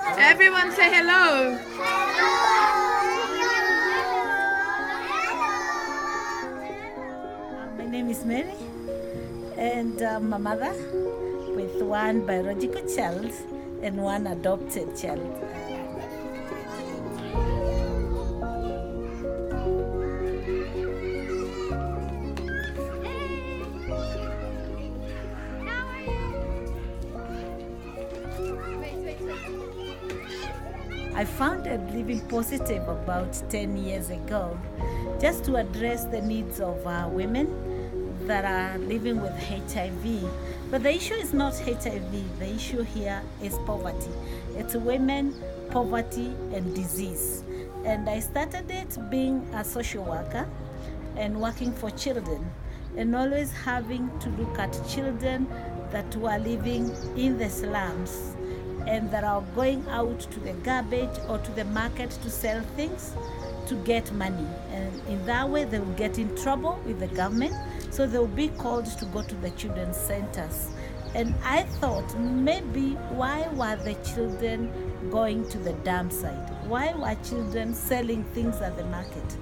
Everyone say hello. My name is Mary, and I'm a mother with one biological child and one adopted child. I founded Living Positive about 10 years ago just to address the needs of women that are living with HIV. But the issue is not HIV, the issue here is poverty. It's women, poverty, and disease. And I started it being a social worker and working for children, and always having to look at children that were living in the slums and that are going out to the garbage or to the market to sell things to get money. And in that way, they will get in trouble with the government, so they will be called to go to the children's centers. And I thought, maybe why were the children going to the dump site? Why were children selling things at the market?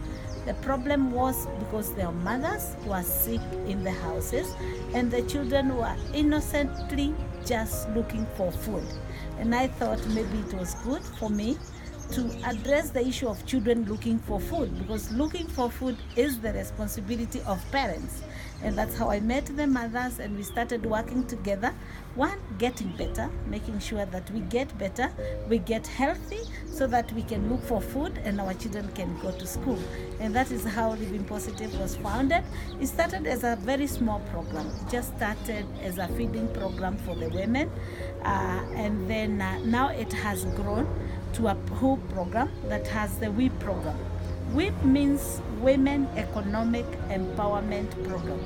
The problem was because their mothers were sick in the houses and the children were innocently just looking for food. And I thought maybe it was good for me to address the issue of children looking for food, because looking for food is the responsibility of parents. And that's how I met the mothers, and we started working together. One, getting better, making sure that we get better, we get healthy, so that we can look for food and our children can go to school. And that is how Living Positive was founded. It started as a very small program. It just started as a feeding program for the women. And then now it has grown to a whole program that has the WEEP program. WEEP means Women Economic Empowerment Program.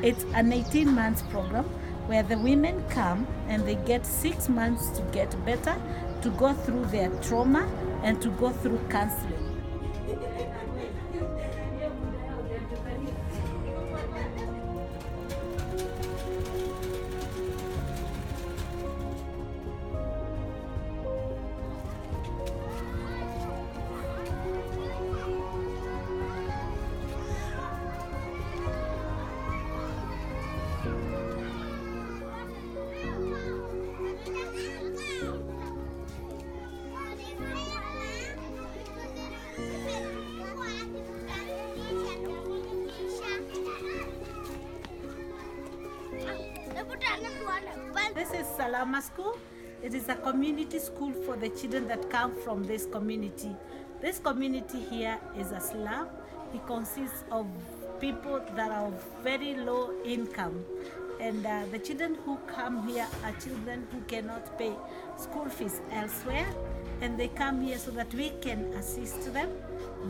It's an 18-month program where the women come and they get 6 months to get better, to go through their trauma, and to go through counseling. This is Salama School. It is a community school for the children that come from this community. This community here is a slum. It consists of people that are of very low income. And the children who come here are children who cannot pay school fees elsewhere. And they come here so that we can assist them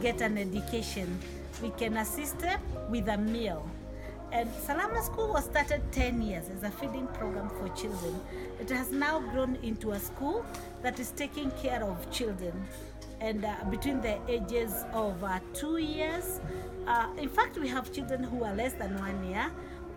get an education. We can assist them with a meal. And Salama School was started 10 years as a feeding program for children. It has now grown into a school that is taking care of children, and between the ages of 2 years. In fact, we have children who are less than 1 year,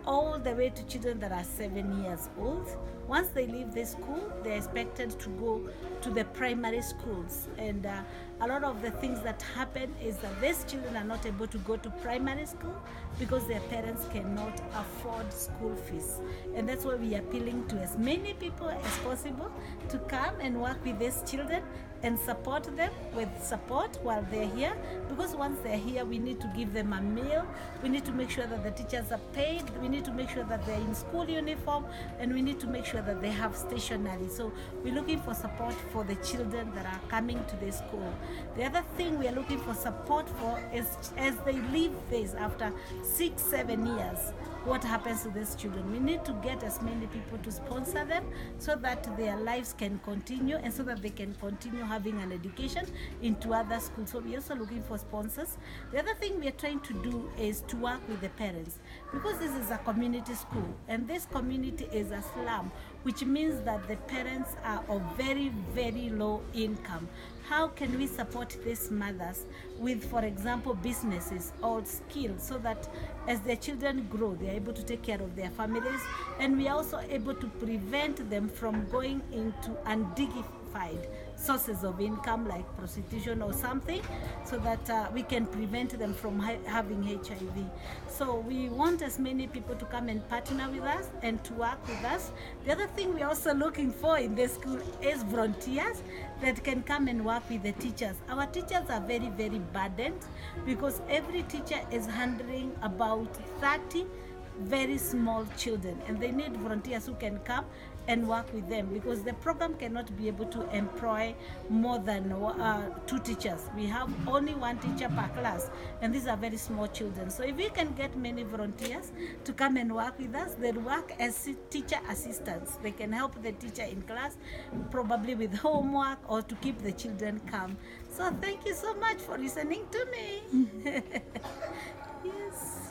all the way to children that are 7 years old. Once they leave the school, they're expected to go to the primary schools. And a lot of the things that happen is that these children are not able to go to primary school because their parents cannot afford school fees. And that's why we are appealing to as many people as possible to come and work with these children and support them with support while they're here, because once they're here, we need to give them a meal, we need to make sure that the teachers are paid, we need to make sure that they're in school uniform, and we need to make sure that they have stationery. So we're looking for support for the children that are coming to the school. The other thing we are looking for support for is, as they leave this after 6-7 years, what happens to these children? We need to get as many people to sponsor them so that their lives can continue and so that they can continue having an education into other schools. So we're also looking for sponsors. The other thing we are trying to do is to work with the parents, because this is a community school and this community is a slum, which means that the parents are of very, very low income. How can we support these mothers with, for example, businesses or skills, so that as their children grow, they are able to take care of their families, and we are also able to prevent them from going into undignified identified sources of income like prostitution or something, so that we can prevent them from having HIV. So we want as many people to come and partner with us and to work with us. The other thing we're also looking for in the school is volunteers that can come and work with the teachers. Our teachers are very, very burdened because every teacher is handling about 30 very small children, and they need volunteers who can come and work with them because the program cannot be able to employ more than 2 teachers. We have only 1 teacher per class, and these are very small children. So if we can get many volunteers to come and work with us, they'll work as teacher assistants. They can help the teacher in class, probably with homework or to keep the children calm. So thank you so much for listening to me. Yes.